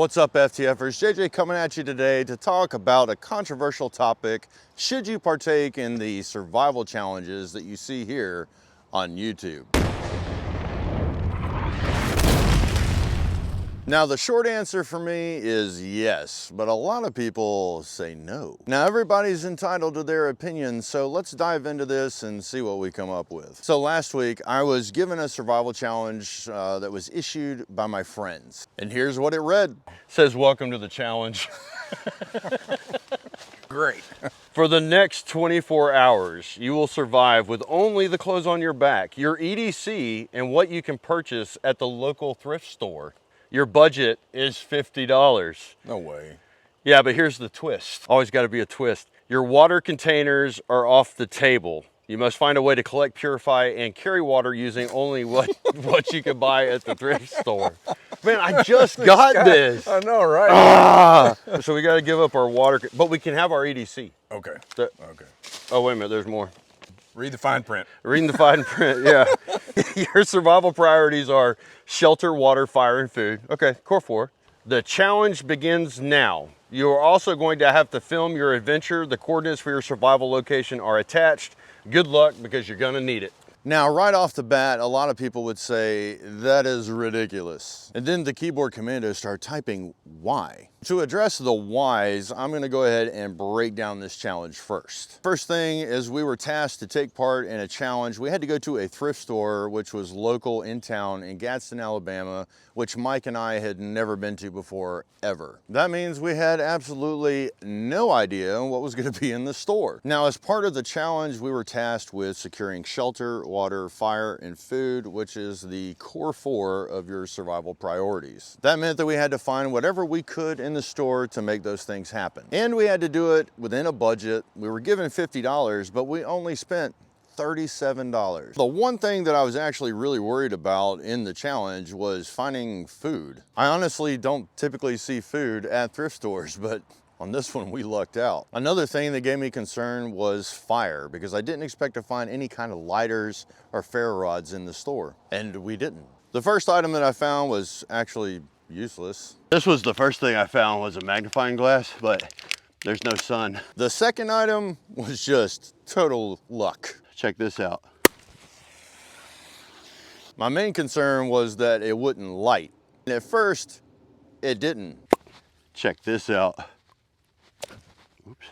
What's up, FTFers? JJ coming at you today to talk about a controversial topic. Should you partake in the survival challenges that you see here on YouTube? Now, the short answer for me is yes, but a lot of people say no. Now, everybody's entitled to their opinion, so let's dive into this and see what we come up with. So last week, I was given a survival challenge that was issued by my friends. And here's what it read. It says, welcome to the challenge. Great. For the next 24 hours, you will survive with only the clothes on your back, your EDC, and what you can purchase at the local thrift store. Your budget is $50. No way. Yeah, but here's the twist. Always got to be a twist. Your water containers are off the table. You must find a way to collect, purify, and carry water using only what you can buy at the thrift store. Man, I just got this. I know, right? So we got to give up our water, but we can have our EDC. Okay. Okay. Oh, wait a minute, there's more. Read the fine print. Reading the fine print, yeah. Your survival priorities are shelter, water, fire, and food. Okay, core 4. The challenge begins now. You are also going to have to film your adventure. The coordinates for your survival location are attached. Good luck, because you're gonna need it. Now, right off the bat, a lot of people would say, that is ridiculous. And then the keyboard commandos start typing why. To address the whys, I'm gonna go ahead and break down this challenge first. First thing is we were tasked to take part in a challenge. We had to go to a thrift store, which was local in town in Gadsden, Alabama, which Mike and I had never been to before, ever. That means we had absolutely no idea what was gonna be in the store. Now, as part of the challenge, we were tasked with securing shelter, water, fire, and food, which is the core 4 of your survival priorities. That meant that we had to find whatever we could in the store to make those things happen. And we had to do it within a budget. We were given $50, but we only spent $37. The one thing that I was actually really worried about in the challenge was finding food. I honestly don't typically see food at thrift stores, but on this one, we lucked out. Another thing that gave me concern was fire, because I didn't expect to find any kind of lighters or ferro rods in the store, and we didn't. The first item that I found was actually useless. This was the first thing I found, was a magnifying glass, but there's no sun. The second item was just total luck. Check this out. My main concern was that it wouldn't light. And at first, it didn't. Check this out. Oops.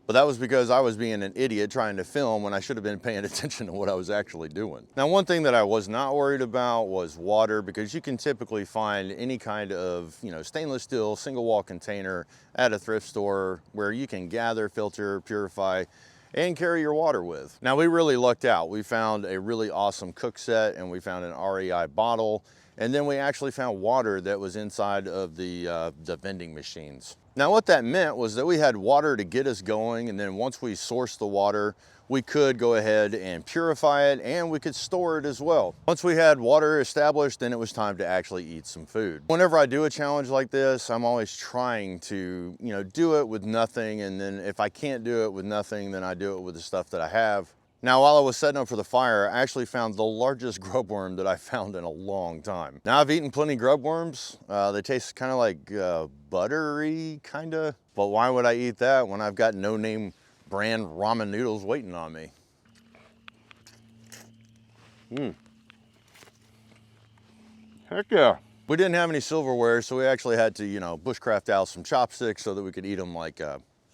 But that was because I was being an idiot trying to film when I should have been paying attention to what I was actually doing. Now, one thing that I was not worried about was water, because you can typically find any kind of, stainless steel single wall container at a thrift store where you can gather, filter, purify, and carry your water with. Now, we really lucked out. We found a really awesome cook set, and we found an REI bottle, and then we actually found water that was inside of the vending machines. Now, what that meant was that we had water to get us going, and then once we sourced the water, we could go ahead and purify it, and we could store it as well. Once we had water established, then it was time to actually eat some food. Whenever I do a challenge like this, I'm always trying to, do it with nothing, and then if I can't do it with nothing, then I do it with the stuff that I have. Now, while I was setting up for the fire, I actually found the largest grub worm that I found in a long time. Now, I've eaten plenty of grub worms. They taste kind of like buttery, kind of. But why would I eat that when I've got no-name brand ramen noodles waiting on me? Heck yeah. We didn't have any silverware, so we actually had to, bushcraft out some chopsticks so that we could eat them like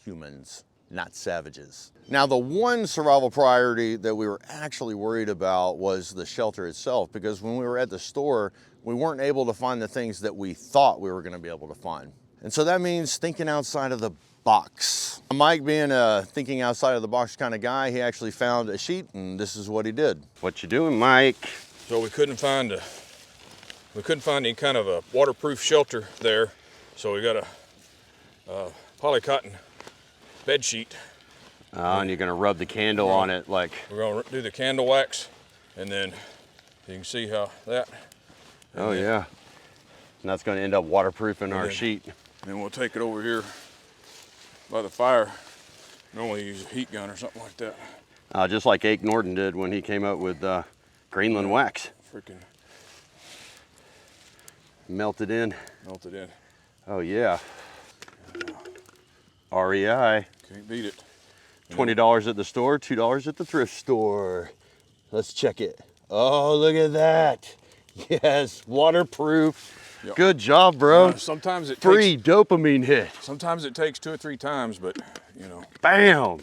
humans, not savages. Now, the one survival priority that we were actually worried about was the shelter itself, because when we were at the store, we weren't able to find the things that we thought we were going to be able to find. And so that means thinking outside of the box. Mike, being a thinking outside of the box kind of guy, he actually found a sheet, and this is what he did. What you doing, Mike? So we couldn't find any kind of a waterproof shelter there, so we got a polycotton bed sheet. And you're gonna rub the candle on it, like. We're gonna do the candle wax, and then you can see how that. Oh yeah. And that's gonna end up waterproofing our sheet. Then we'll take it over here by the fire. Normally use a heat gun or something like that. Just like Ake Norton did when he came up with Greenland wax. Freaking melted in. Melted in. Oh yeah. REI. Can't beat it. $20 at the store, $2 at the thrift store. Let's check it. Oh, look at that. Yes, waterproof. Yep. Good job, bro. Sometimes it Free dopamine hit. Sometimes it takes 2 or 3 times, but you know. Bam.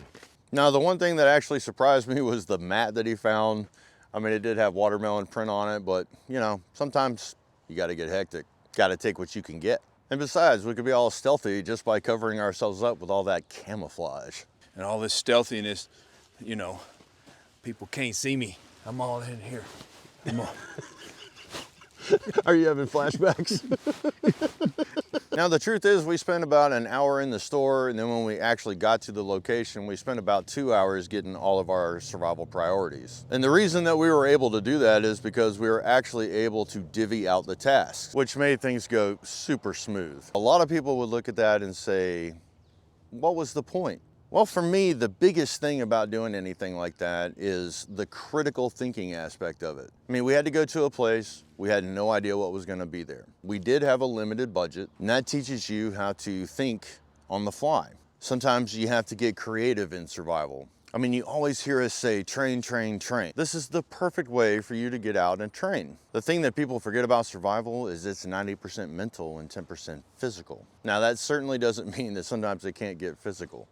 Now, the one thing that actually surprised me was the mat that he found. I mean, it did have watermelon print on it, but you know, sometimes you got to get hectic. Got to take what you can get. And besides, we could be all stealthy just by covering ourselves up with all that camouflage. And all this stealthiness, you know, people can't see me. I'm all in here. I'm all... Are you having flashbacks? Now, the truth is we spent about an hour in the store, and then when we actually got to the location, we spent about 2 hours getting all of our survival priorities. And the reason that we were able to do that is because we were actually able to divvy out the tasks, which made things go super smooth. A lot of people would look at that and say, what was the point? Well, for me, the biggest thing about doing anything like that is the critical thinking aspect of it. I mean, we had to go to a place, we had no idea what was gonna be there. We did have a limited budget, and that teaches you how to think on the fly. Sometimes you have to get creative in survival. I mean, you always hear us say, train, train, train. This is the perfect way for you to get out and train. The thing that people forget about survival is it's 90% mental and 10% physical. Now, that certainly doesn't mean that sometimes they can't get physical.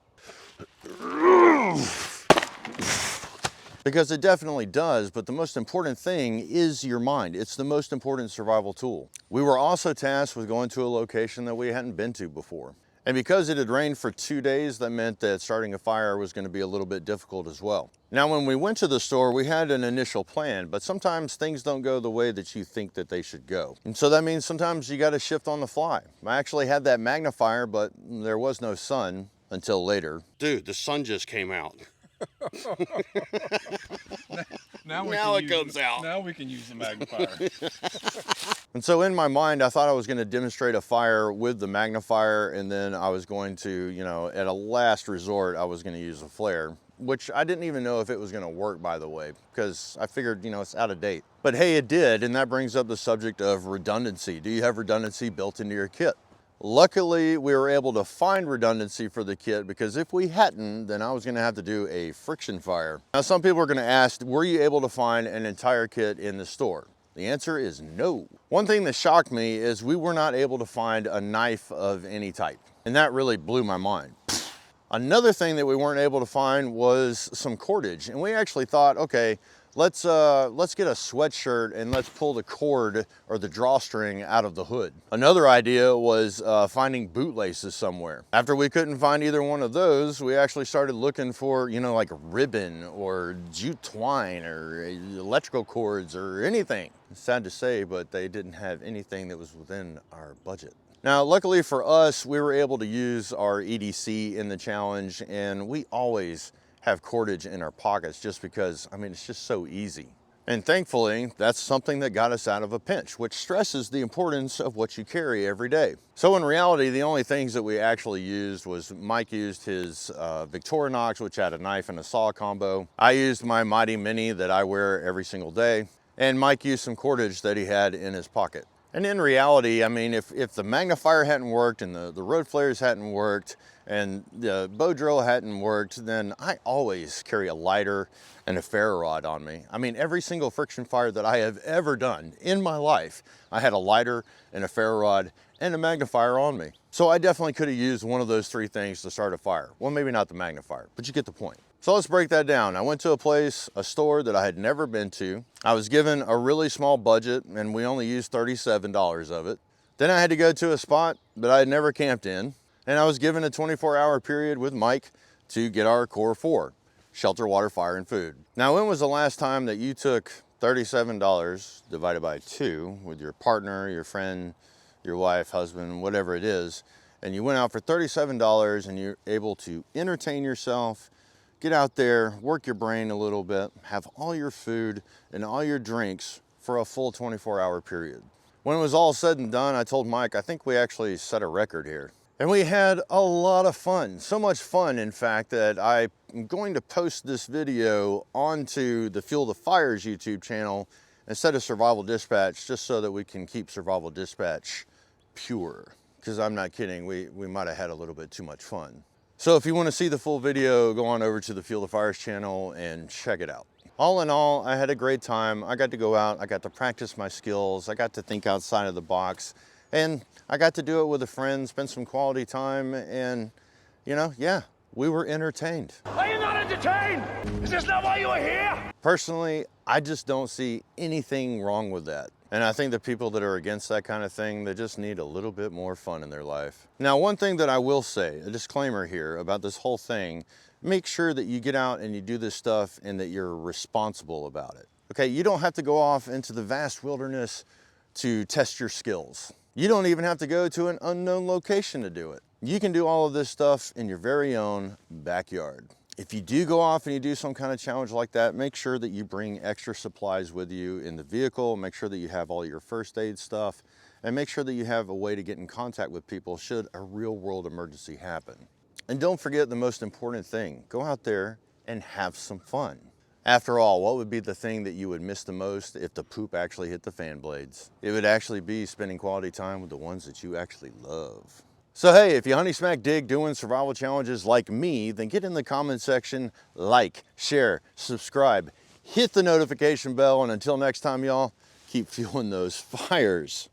Because it definitely does, but the most important thing is your mind. It's the most important survival tool. We were also tasked with going to a location that we hadn't been to before. And because it had rained for 2 days, that meant that starting a fire was going to be a little bit difficult as well. Now, when we went to the store, we had an initial plan, but sometimes things don't go the way that you think that they should go. And so that means sometimes you got to shift on the fly. I actually had that magnifier, but there was no sun until later. Dude, the sun just came out. Now it comes out. Now we can use the magnifier. And so in my mind, I thought I was going to demonstrate a fire with the magnifier, and then I was going to, you know, at a last resort, I was going to use a flare, which I didn't even know if it was going to work, by the way, because I figured, you know, it's out of date. But hey, it did, and that brings up the subject of redundancy. Do you have redundancy built into your kit? Luckily, we were able to find redundancy for the kit, because if we hadn't, then I was gonna have to do a friction fire. Now, some people are gonna ask, were you able to find an entire kit in the store? The answer is no. One thing that shocked me is we were not able to find a knife of any type, and that really blew my mind. Another thing that we weren't able to find was some cordage, and we actually thought, okay, let's get a sweatshirt and let's pull the cord or the drawstring out of the hood. Another idea was finding boot laces somewhere. After we couldn't find either one of those, we actually started looking for, you know, like ribbon or jute twine or electrical cords or anything. It's sad to say, but they didn't have anything that was within our budget. Now, luckily for us, we were able to use our EDC in the challenge, and we always have cordage in our pockets just because, I mean, it's just so easy. And thankfully, that's something that got us out of a pinch, which stresses the importance of what you carry every day. So in reality, the only things that we actually used was Mike used his Victorinox, which had a knife and a saw combo. I used my Mighty Mini that I wear every single day. And Mike used some cordage that he had in his pocket. And in reality, I mean, if the magnifier hadn't worked and the road flares hadn't worked and the bow drill hadn't worked, then I always carry a lighter and a ferro rod on me. I mean, every single friction fire that I have ever done in my life, I had a lighter and a ferro rod and a magnifier on me. So I definitely could have used one of those 3 things to start a fire. Well, maybe not the magnifier, but you get the point. So let's break that down. I went to a store that I had never been to. I was given a really small budget and we only used $37 of it. Then I had to go to a spot that I had never camped in, and I was given a 24-hour period with Mike to get our core 4, shelter, water, fire, and food. Now, when was the last time that you took $37 divided by 2 with your partner, your friend, your wife, husband, whatever it is, and you went out for $37 and you're able to entertain yourself, get out there, work your brain a little bit, have all your food and all your drinks for a full 24-hour period. When it was all said and done, I told Mike, I think we actually set a record here. And we had a lot of fun. So much fun, in fact, that I'm going to post this video onto the Fuel the Fires YouTube channel instead of Survival Dispatch, just so that we can keep Survival Dispatch pure. because I'm not kidding, we might have had a little bit too much fun. So if you want to see the full video, go on over to the Field of Fires channel and check it out. All in all, I had a great time. I got to go out, I got to practice my skills, I got to think outside of the box, and I got to do it with a friend, spend some quality time, and you know, yeah, we were entertained. Are you not entertained? Is this not why you are here? Personally, I just don't see anything wrong with that. And I think the people that are against that kind of thing, they just need a little bit more fun in their life. Now, one thing that I will say, a disclaimer here about this whole thing, make sure that you get out and you do this stuff and that you're responsible about it. Okay, you don't have to go off into the vast wilderness to test your skills. You don't even have to go to an unknown location to do it. You can do all of this stuff in your very own backyard. If you do go off and you do some kind of challenge like that, make sure that you bring extra supplies with you in the vehicle, make sure that you have all your first aid stuff, and make sure that you have a way to get in contact with people should a real world emergency happen. And don't forget the most important thing, go out there and have some fun. After all, what would be the thing that you would miss the most if the poop actually hit the fan blades? It would actually be spending quality time with the ones that you actually love. So hey, if you honey smack dig doing survival challenges like me, then get in the comment section, like, share, subscribe, hit the notification bell, and until next time, y'all, keep fueling those fires.